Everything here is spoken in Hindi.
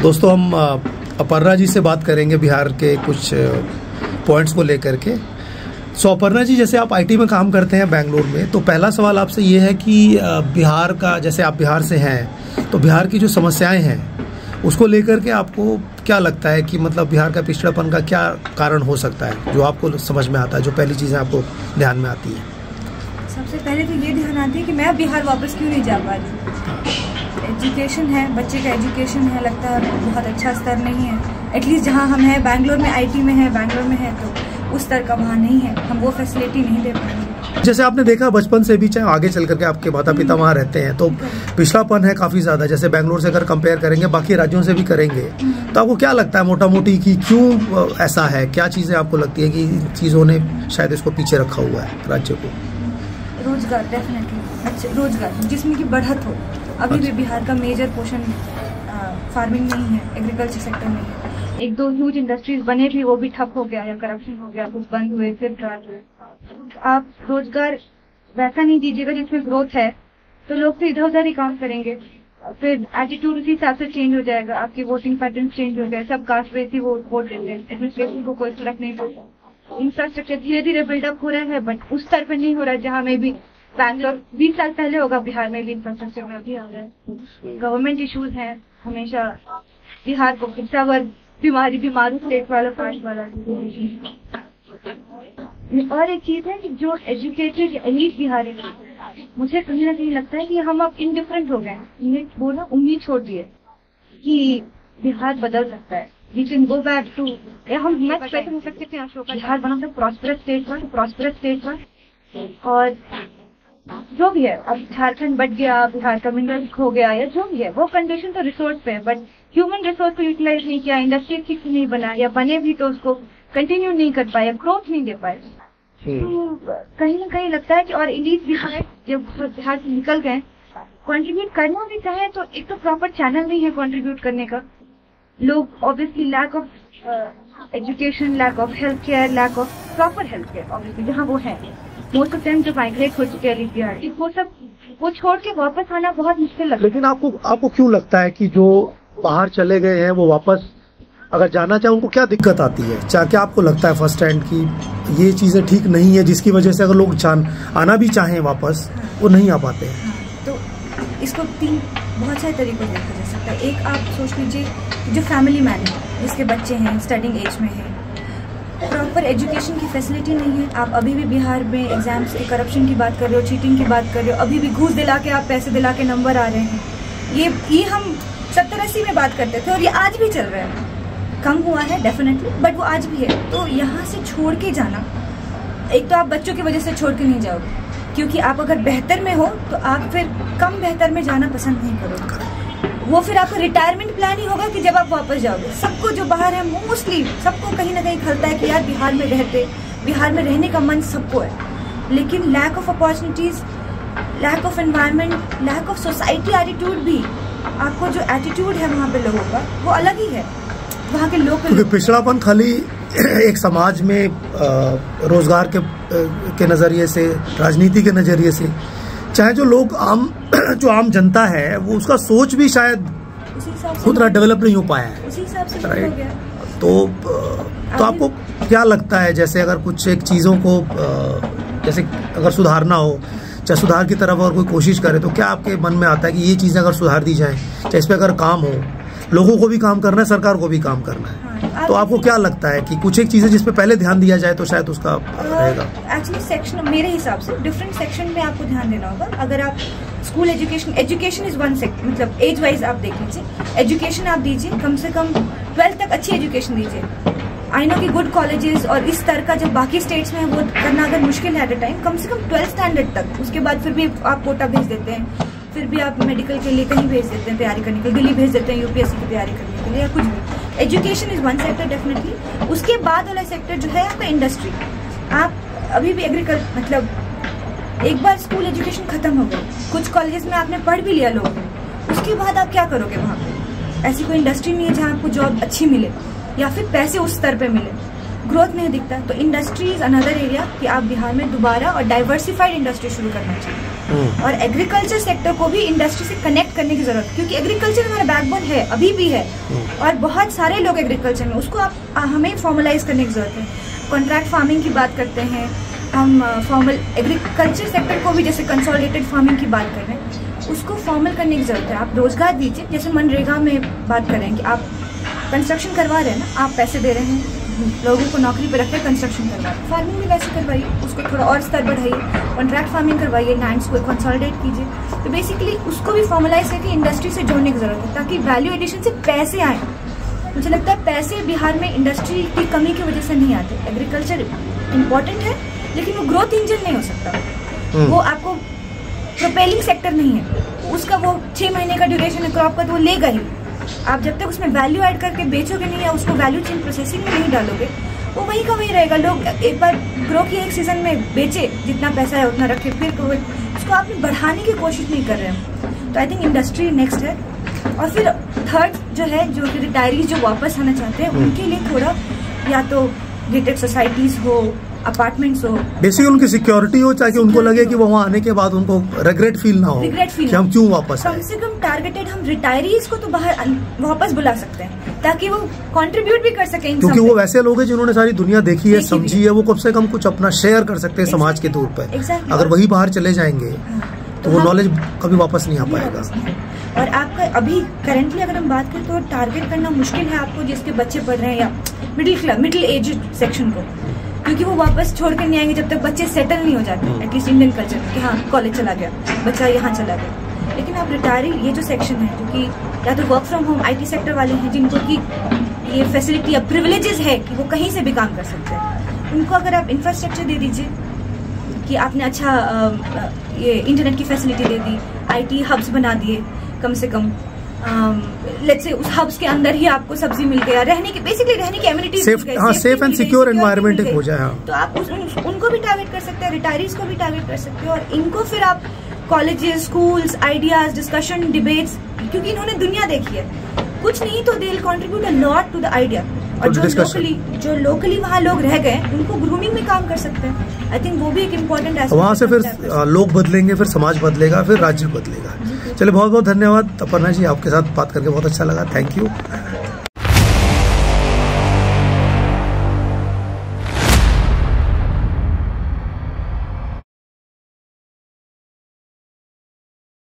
दोस्तों हम अपर्णा जी से बात करेंगे बिहार के कुछ पॉइंट्स को लेकर के। सो अपर्णा जी, जैसे आप आईटी में काम करते हैं बेंगलुरु में, तो पहला सवाल आपसे ये है कि बिहार का, जैसे आप बिहार से हैं, तो बिहार की जो समस्याएं हैं उसको लेकर के आपको क्या लगता है कि मतलब बिहार का पिछड़ापन का क्या कारण हो सकता है, जो आपको समझ में आता है, जो पहली चीज़ें आपको ध्यान में आती है? सबसे पहले तो ये ध्यान आती है कि मैं बिहार वापस क्यों नहीं जा पा रही। एजुकेशन है, बच्चे का एजुकेशन है, लगता है बहुत अच्छा स्तर नहीं है। एटलीस्ट जहाँ हम हैं बेंगलोर में, आईटी में है, बेंगलोर में है, तो उस स्तर का वहाँ नहीं है, हम वो फैसिलिटी नहीं दे पाएंगे। जैसे आपने देखा बचपन से भी, चाहे आगे चल करके आपके माता पिता वहाँ रहते हैं, तो पिछड़ापन है काफ़ी ज़्यादा। जैसे बेंगलोर से अगर कंपेयर करेंगे, बाकी राज्यों से भी करेंगे, तो आपको क्या लगता है मोटा मोटी कि क्यों ऐसा है? क्या चीज़ें आपको लगती है कि चीज़ों ने शायद इसको पीछे रखा हुआ है राज्य को? रोजगार, डेफिनेटली अच्छा रोजगार जिसमें की बढ़त हो। अभी भी बिहार का मेजर पोर्शन फार्मिंग नहीं है, एग्रीकल्चर सेक्टर नहीं है। एक दो ह्यूज इंडस्ट्रीज बने भी, वो भी ठप हो गया या करप्शन हो गया, कुछ बंद हुए, फिर ट्रायल हुए। आप रोजगार वैसा नहीं दीजिएगा जिसमें ग्रोथ है, तो लोग तो इधर उधर ही काम करेंगे। फिर एटीट्यूड उसी हिसाब से चेंज हो जाएगा, आपके वोटिंग पैटर्न चेंज हो गए, सब कास्ट बेस ही वोट देते हैं, एडमिनिस्ट्रेशन को कोई फर्क नहीं पड़ता। इंफ्रास्ट्रक्चर धीरे धीरे बिल्डअप हो रहा है, बट उस स्तर पर नहीं हो रहा है जहाँ में भी बैंगलोर 20 साल पहले होगा। बिहार में भी इंफ्रास्ट्रक्चर में अभी आ रहा है। गवर्नमेंट इश्यूज हैं हमेशा। बिहार को पिछड़ावर्ग बीमारू स्टेट वाला पार्ट वाला। और एक चीज है कि जो एजुकेटेड एलीट बिहारी, मुझे कहीं ना कहीं लगता है कि हम अब इंडिफरेंट हो गए। वो ना उम्मीद छोड़ दी है कि बिहार बदल सकता है। We can go back to, या हम नेक्स्ट पैसे हो सकते थे अशोक, बिहार बना था प्रॉस्परस स्टेट पर। और जो भी है, अब झारखंड बढ़ गया, बिहार का मिनरल हो गया, या जो भी है, वो कंडीशन तो रिसोर्स पे है, बट ह्यूमन रिसोर्स को यूटिलाइज नहीं किया, इंडस्ट्री ठीक से नहीं बना, या बने भी तो उसको कंटिन्यू नहीं कर पाए, ग्रोथ नहीं दे पाए। तो कहीं ना कहीं लगता है कि और एलीट भी है, जब बिहार से निकल गए, कंट्रीब्यूट करना भी चाहे तो एक तो प्रॉपर चैनल नहीं है कंट्रीब्यूट करने का। लोग obviously lack of education, lack of health care, lack of proper health care, obviously जहाँ वो है, मोस्ट ऑफ टाइम जो माइग्रेट हो चुके हैं बिहार, वो सब वो छोड़ के वापस आना बहुत मुश्किल लगता है। लेकिन आपको क्यों लगता है कि जो बाहर चले गए हैं वो वापस अगर जाना चाहे उनको क्या दिक्कत आती है? क्या आपको लगता है फर्स्ट हैंड की ये चीजें ठीक नहीं है, जिसकी वजह से अगर लोग आना भी चाहें वापस, वो नहीं आ पाते हैं? तो इसको बहुत सारे तरीकों से देखा जा सकता है। एक, आप सोच लीजिए जो फैमिली मैन है, जिसके बच्चे हैं, स्टडिंग एज में है, प्रॉपर एजुकेशन की फैसिलिटी नहीं है। आप अभी भी बिहार में एग्जाम्स के करप्शन की बात कर रहे हो, चीटिंग की बात कर रहे हो, अभी भी घूस दिला के, आप पैसे दिला के नंबर आ रहे हैं। ये हम 70-80 में बात करते थे और ये आज भी चल रहा है। कम हुआ है डेफिनेटली, बट वो आज भी है। तो यहाँ से छोड़ के जाना, एक तो आप बच्चों की वजह से छोड़ के नहीं जाओगे, क्योंकि आप अगर बेहतर में हो तो आप फिर कम बेहतर में जाना पसंद नहीं करोगे। वो फिर आपका रिटायरमेंट प्लान ही होगा कि जब आप वापस जाओगे। सबको जो बाहर है, मोस्टली सबको कहीं ना कहीं खलता है कि यार बिहार में रहने का मन सबको है, लेकिन lack of opportunities, lack of environment, lack of society attitude भी, आपको जो एटीट्यूड है वहाँ पे लोगों का वो अलग ही है वहाँ के लोग। क्योंकि पिछड़ापन खाली एक समाज में रोजगार के नजरिए से, राजनीति के नजरिए से, चाहे जो लोग जो आम जनता है, वो उसका सोच भी शायद उतना डेवलप नहीं हो पाया है, उसी हिसाब से राइट? तो आपको क्या लगता है, जैसे अगर कुछ एक चीज़ों को जैसे अगर सुधारना हो, चाहे सुधार की तरफ और कोई कोशिश करे, तो क्या आपके मन में आता है कि ये चीज़ें अगर सुधार दी जाएं, चाहे इस पर अगर काम हो, लोगों को भी काम करना है, सरकार को भी काम करना है, तो आपको क्या लगता है कि कुछ एक चीजें जिस पे पहले ध्यान दिया जाए तो शायद उसका रहेगा? एक्चुअली सेक्शन, मेरे हिसाब से डिफरेंट सेक्शन में आपको ध्यान देना होगा। अगर आप school education is one sector, मतलब एज वाइज आप देख लीजिए, एजुकेशन आप दीजिए, कम से कम 12th तक अच्छी एजुकेशन दीजिए। आई नो कि गुड कॉलेजेस और इस तरह का जो बाकी स्टेट्स में वो करना अगर मुश्किल है एट अ टाइम, कम से कम 12th स्टैंडर्ड तक। उसके बाद फिर भी आप कोटा भेज देते हैं, फिर भी आप मेडिकल के लिए कहीं भेज देते हैं तैयारी करने के लिए, दिल्ली भेज देते हैं यूपीएससी की तैयारी करने के लिए, या कुछ भी। Education is one sector definitely. उसके बाद वाला सेक्टर जो है आपका इंडस्ट्री। आप अभी भी एग्रीकल्चर, मतलब एक बार स्कूल एजुकेशन खत्म हो गई, कुछ कॉलेजेस में आपने पढ़ भी लिया लोग, उसके बाद आप क्या करोगे? वहाँ पे ऐसी कोई इंडस्ट्री नहीं है जहाँ आपको जॉब अच्छी मिले या फिर पैसे उस स्तर पे मिले, ग्रोथ नहीं दिखता। तो इंडस्ट्री इज अनदर एरिया कि आप बिहार में दोबारा और डाइवर्सिफाइड इंडस्ट्री शुरू करना चाहिए। और एग्रीकल्चर सेक्टर को भी इंडस्ट्री से कनेक्ट करने की जरूरत है, क्योंकि एग्रीकल्चर हमारा बैकबोन है, अभी भी है, और बहुत सारे लोग एग्रीकल्चर में, उसको हमें फॉर्मलाइज करने की जरूरत है। कॉन्ट्रैक्ट फार्मिंग की बात करते हैं हम, फॉर्मल एग्रीकल्चर सेक्टर को भी जैसे कंसोलिडेटेड फार्मिंग की बात कर रहे हैं, उसको फॉर्मल करने की जरूरत है। आप रोजगार दीजिए, जैसे मनरेगा में बात कर रहे हैं कि आप कंस्ट्रक्शन करवा रहे हैं ना, आप पैसे दे रहे हैं, लोगों को नौकरी पर रखकर कंस्ट्रक्शन करवा रहे हैं, फार्मिंग भी वैसे करवाइए, उसको थोड़ा और स्तर बढ़ाइए, कॉन्ट्रैक्ट फार्मिंग करवाइए, लैंड्स को कंसोलिडेट कीजिए। तो बेसिकली उसको भी फॉर्मलाइज करके इंडस्ट्री से जोड़ने की जरूरत है, ताकि वैल्यू एडिशन से पैसे आए। मुझे लगता है पैसे बिहार में इंडस्ट्री की कमी की वजह से नहीं आते। एग्रीकल्चर इम्पोर्टेंट है, लेकिन वो ग्रोथ इंजन नहीं हो सकता, वो आपको प्रोपेलिंग सेक्टर नहीं है, उसका वो 6 महीने का ड्यूरेशन है क्रॉप का, तो वो लेगा ही। आप जब तक उसमें वैल्यू ऐड करके बेचोगे नहीं या उसको वैल्यू चेन प्रोसेसिंग में नहीं डालोगे, वो वहीं का वहीं रहेगा। लोग एक बार ग्रो किए, एक सीजन में बेचे, जितना पैसा है उतना रखे, फिर उसको आपने बढ़ाने की कोशिश नहीं कर रहे हैं। तो आई थिंक इंडस्ट्री नेक्स्ट है। और फिर थर्ड जो है, जो रिटायरीज जो वापस आना चाहते हैं, उनके लिए थोड़ा या तो गेटेड सोसाइटीज हो, अपार्टमेंट्स हो, बेसिकली उनकी सिक्योरिटी हो, ताकि उनको लगे कि वो वहाँ आने के बाद उनको रिग्रेट फील ना हो कि हम क्यों वापस आए। कम से कम टारगेटेड हम रिटायरीज को तो बाहर वापस बुला सकते हैं, ताकि वो कंट्रीब्यूट भी कर सकें, क्योंकि वो वैसे लोग हैं जिन्होंने सारी दुनिया देखी है, समझी है, वो कम से कम कुछ अपना शेयर कर सकते हैं समाज के तौर पर। अगर वही बाहर चले जाएंगे तो वो नॉलेज कभी वापस नहीं आ पाएगा। और आपका अभी करेंटली अगर हम बात करें तो टारगेट करना मुश्किल है आपको, जिसके बच्चे पढ़ रहे हैं या मिडिल एज सेक्शन को, क्योंकि वो वापस छोड़ कर नहीं आएंगे जब तक बच्चे सेटल नहीं हो जाते, एटलीस्ट इंडियन कल्चर में, कि हाँ कॉलेज चला गया बच्चा, यहाँ चला गया। लेकिन आप रिटायरी, ये जो सेक्शन है जो कि या तो work from home IT sector वाले हैं, जिनको की ये फैसिलिटी या प्रिविलेजेस है कि वो कहीं से भी काम कर सकते हैं, उनको अगर आप इंफ्रास्ट्रक्चर दे दीजिए कि आपने अच्छा ये इंटरनेट की फैसिलिटी दे दी, IT हब्स बना दिए, कम से कम लेट्स से उस हब्स के अंदर ही आपको सब्जी मिल गया, रहने की बेसिकली रहने की amenities, safe and secure environment हो जाए, तो आप उनको भी टारगेट कर सकते हैं, रिटायरीज को भी टारगेट कर सकते हो। और इनको फिर आप colleges, schools, ideas, discussion, debates, क्योंकि इन्होंने दुनिया देखी है, कुछ नहीं तो they will contribute a lot to the idea. और जो लोकली वहाँ लोग रह गए, उनको ग्रूमिंग में काम कर सकते हैं। आई थिंक वो भी एक इम्पोर्टेंट एस्पेक्ट। वहाँ से फिर लोग बदलेंगे, फिर समाज बदलेगा, फिर राज्य बदलेगा। चलिए, बहुत बहुत धन्यवाद अपर्णा जी, आपके साथ बात करके बहुत अच्छा लगा। Thank you.